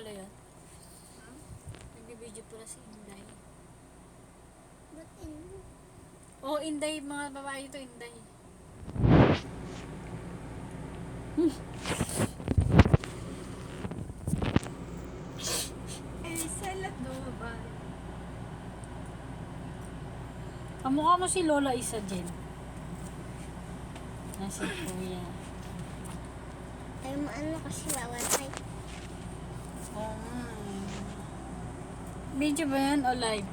pala yan. Nag-video pala si Inday. Ba't hindi? Oh, Inday, mga babae ito, Inday. Salat do ba? Kamukha mo si Lola Isa, Jen. Nasi Kuya. Ay, ano kasi mawatay. Oo nga. Video ba yan o live?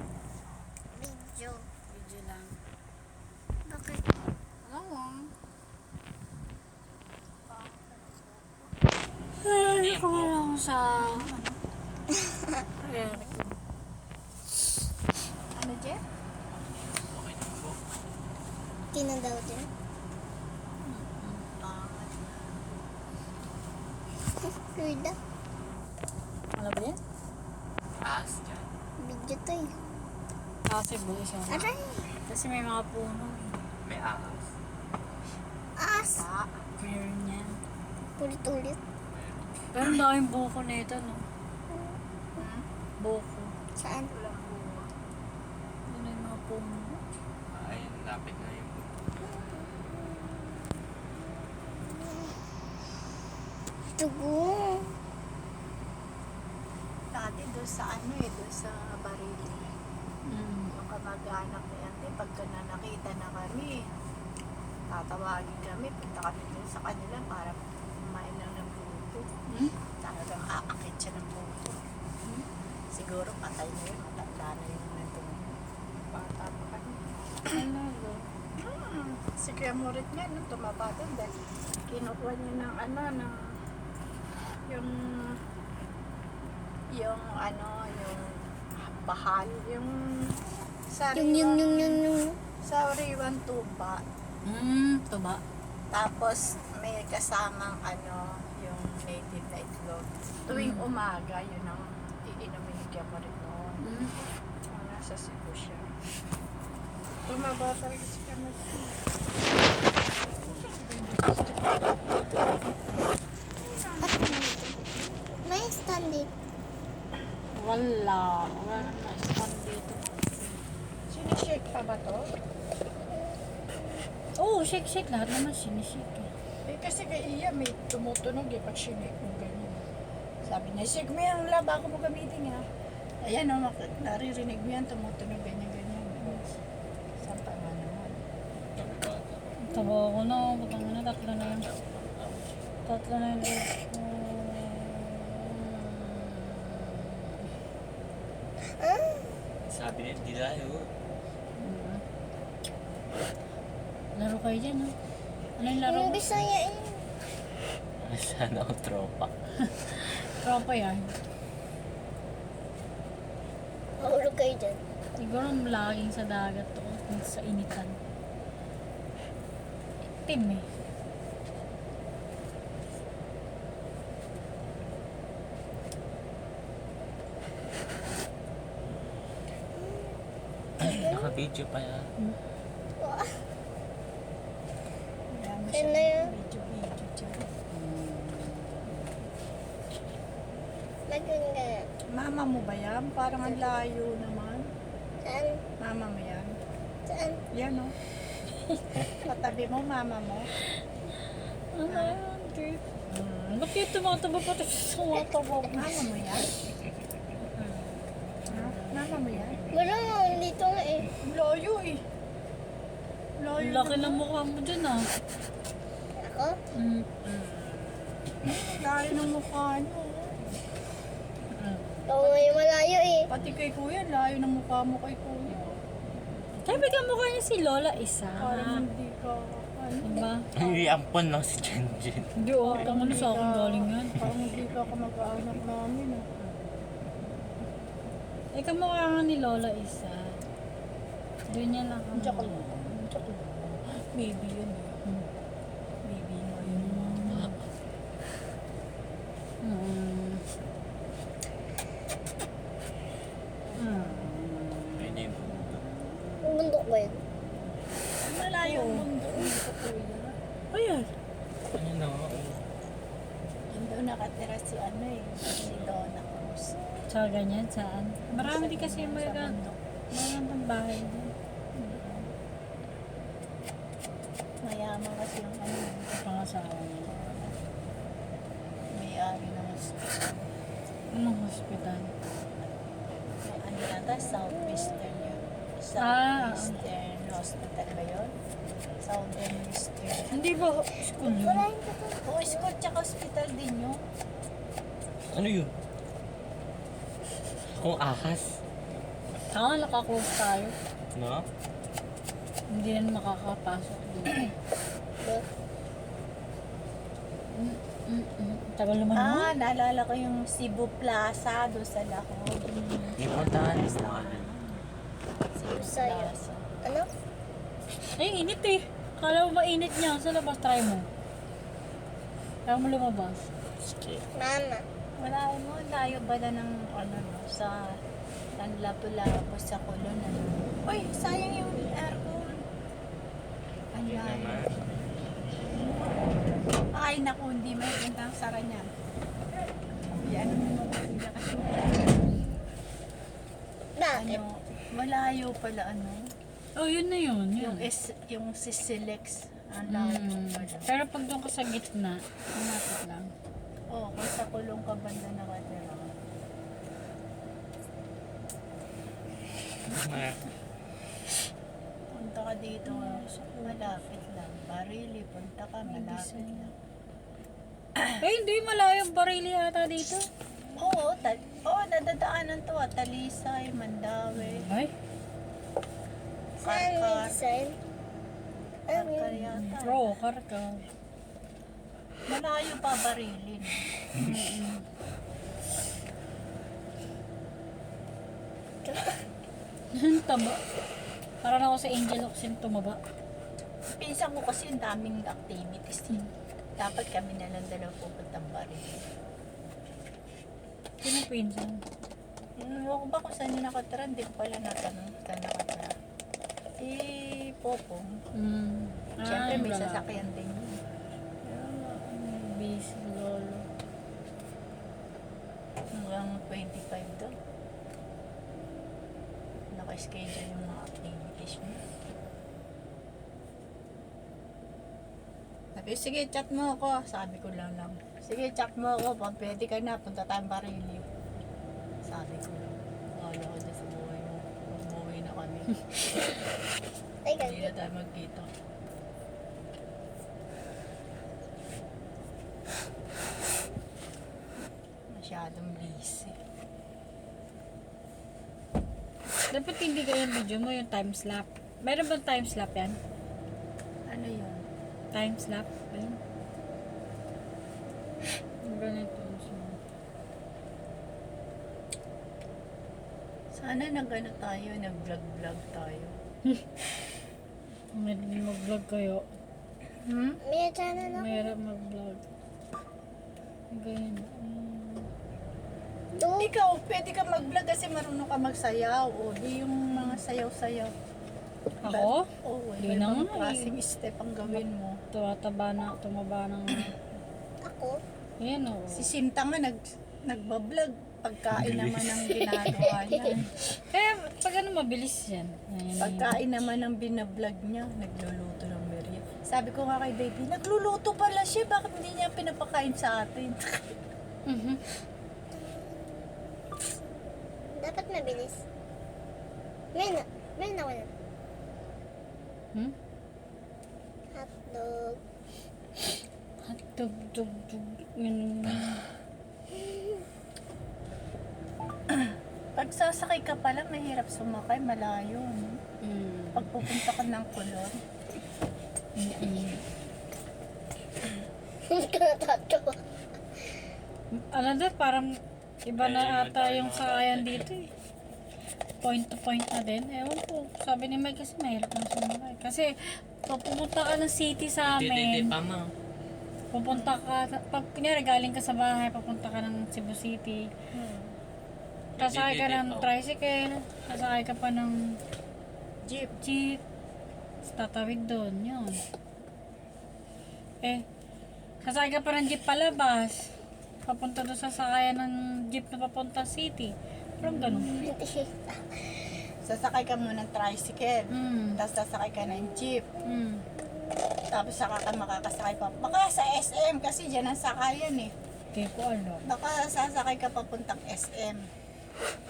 Video. Video lang. Bakit? Oo. Ay, kumala ako sa... Ano dyan? Tinadaw din. Kuda. Ano ba yan? Taas dyan. Video to eh. Kasi buhay siya. Aray! Kasi may mga puno. May ahas. As! Meron yan. Ulit-ulit. Pero ang daming buko na ito, no? Buko. Saan? Ano yung mga puno? Ayun, lapit na yung Tugo. Dati doon sa ano eh, doon sa Barili. Yung kamag-anak ni Ate, pagka na nakita na kami, tatawagin kami, punta kami doon sa kanila para kumain lang ng buto. Talagang aakit siya ng buto. Siguro patay na yun, matanda na yun nandun. Bata pa kami. Ano? Si Kuya Morit nga, nung tumaba doon, dahil kinukuha niya ng ano, ng yung ano, yung bahal, yung sa Yung. sa Riwan Tuba. Ito ba? Tapos may kasamang ano, yung native na itlog. Tuwing umaga, yun ang iinumin ni Kuya Morit noon. Nasa Cebu siya. Tumaba talaga si Kuya Morit. May stand dito. Wala. Wala na stand dito. Sinishake pa ba to? Oo, shake. Lahat naman sinishake eh. Eh kasi kay Iya may tumutunog eh pag sinake mo ganyan. Sabi niya, shake mo yung laba bago mo gamitin ha. Ayan o, naririnig mo yan, tumutunog ganyan. Saan pa nga naman? Tabo ako na. Butang na. Tatlo na yun. Tatlo na yun. sabi niya, hindi tayo. Laro kayo dyan, no? Ano yung laro Yung mo? Bisaya eh. Sana ako tropa. Tropa yan. Mahulog kayo dyan. Siguro laging sa dagat to. Sa initan. Itim eh. Naka-video pa yan. Wah. Ayan mo Yan na siya, yun. video dyan. Lagyan ka. Mama mo ba yan? Parang ang layo naman. Saan? Mama mo yan? Saan? Yan o. Patabi mo, mama mo. Ano yan, Kate? Bakit tumataba pa ito sa tumataba? Mama mo yan? Ha? Mama mo yan? Wala nga, dito nga eh. Ang layo eh. Layo Ang laki ng mukha mo dyan ah. Ako? Layo ng mukha niyo. Oo nga yung malayo eh. Pati kay kuya, layo ng mukha mo kay kuya. Kaya ba't ang mukha niya si Lola Isa? Parang hindi ka, ano? Diba? Hindi, ampon lang si Jen. Hindi oh, tama na sa akin galing yan. Parang hindi ka kamag-anak namin ah. Eh, kamukha nga ni Lola Isa. Doon niya lang ang Diyan ka lang. Diyan ka lang. Maybe yun eh. Maybe mo yun. Pwede yung bumundo. Yung bundok ba yun? Malayo ang mundo sa kuya. Ayan. Ano na? Doon nakatira si ano eh, si Donna. Sa ganyan, saan? Marami din kasi magandang bahay din. Mayaman kasi yung ano, Pangasawa niya. may-ari ng hospital. Anong hospital? May ano yata, Southwestern yun. Ah, Southwestern Hospital ba yun? Southern Western. Hindi ba school yun? Oo, school tsaka hospital din yun. Ano yun? Kung ahas. Nakaklose tayo. No? Hindi na makakapasok dito. Tagal naman mo. Ah, naalala ko yung Cebu Plaza doon sa Lahore. May puntahan mo. Cebu Sa'yo. Plaza. Ano? Ay, init eh. Kala mo mainit niya. Sa labas, try mo. Kaya mo lumabas. Sige. Mama. Wala mo, layo ba na ng ano no, sa Lapu-Lapu sa Kulon. Ano. Uy, sayang yung aircon. Ang Yan layo. naman. Ay, naku, hindi may pintang sara niyan. Yan, ano mo kasi kasi Bakit? ano, malayo pala ano. Oh, yun na yun. Yun. Yung Sisilex, ang layo pala. Pero pag doon ka sa gitna, lumapit lang. Oo, kung sa Kulong ka banda nakatira. Punta ka dito, malapit lang. Barili, punta ka, malapit lang. Eh, hindi. Malayong barili yata dito. Oo, nadadaanan to, Talisay, Mandawi, Ay. Saan Karkar. design? Ano Karkar yun? yata. Bro, karka. Malayo pa Barilin. Taba. Parang ako sa Angel Oxen tumaba. Pinsan ko kasi yung daming activities. Dapat kami na lang dalawa pupuntang Barilin. Sino pinsan? Ako ba kung saan yung nakatira? Hindi ko pala natanong saan nakatira. Si Popong. Siyempre may wala. sasakyan din yun. Busy lolo. Hanggang 25 daw. Naka-schedule yung mga activities mo. Sabi, sige, chat mo ako. Sabi ko lang. Sige, chat mo ako. Pag pwede ka na, punta tayong Barilio. Sabi ko lang. Wala ko dyan sa buhay mo. Umuwi na kami. Ay, Hindi ganito. na tayo magkita. Masyadong busy. Dapat hindi ka yung video mo, yung time slap. Meron bang time slap yan? Ano yun? Time slap? Ayun. Yung ganito. Sana nag-ano tayo, nag-vlog-vlog tayo. May mag-vlog kayo. May channel ako. Mayroon mag-vlog. Ganyan. Ikaw, pwede ka mag-vlog kasi marunong ka magsayaw. O, di yung mga sayaw-sayaw. Ako? Oo, Di iba na ibang nga klaseng step ang gawin mo. Tumaba ng... Ako? Yan o. Si Sinta nga nagbablog. Pagkain naman ang ginagawa niya. Kaya pag ano mabilis yan. Yan. Pagkain naman ang binablog niya, nagluluto ng merienda. Sabi ko nga kay baby, nagluluto pala siya, bakit hindi niya pinapakain sa atin? Mhm. Dapat mabilis. Meron ako na. Hmm? Hotdog. Hatog, dug, dug. Yun. Pag sasakay ka pala, mahirap sumakay, malayo. No? Mm. Pag pupunta ka ng Kulon, Hindi ka natatawa. Ano din, parang iba na ata yung sakayan dito eh. Point to point na din. Ewan ko. Sabi ni Mike kasi mahirap na sumakay. Kasi pag pupunta ka ng city sa Hindi amin, pa ma. pupunta ka, pag kunyari galing ka sa bahay, papunta ka ng Cebu City, sasakay ka ng tricycle, sasakay ka pa ng jeep, tatawid doon, yun. Eh, sasakay ka pa ng jeep palabas, papunta doon sa sakayan ng jeep na papunta city. Parang ganun. Sasakay ka muna ng tricycle. Tapos sasakay ka ng jeep. Tapos saka ka makakasakay pa. Baka sa SM kasi dyan ang sakayan eh. Hindi ko alam. Baka sasakay ka papuntang SM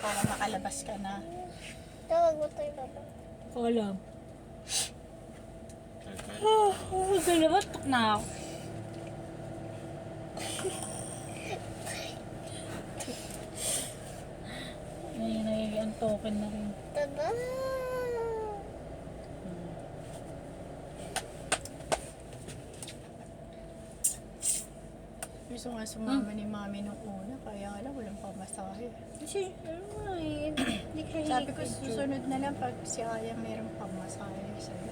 para makalabas ka na. Tawag mo tayo, Papa. Ko alam. Galabatok na ako. Ay, nagiging token na rin. Taba. Gusto nga sumama ni Mami nung una, kaya alam, walang pamasahe. Kasi, ano eh, hindi ka Sabi ko, susunod na lang pag si Aya mayroong pamasahe sa'yo.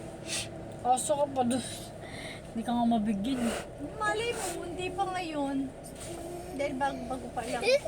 Kaso ka pa doon. Hindi ka nga mabigyan. Malay mo, hindi pa ngayon. Dahil bago pa lang siya.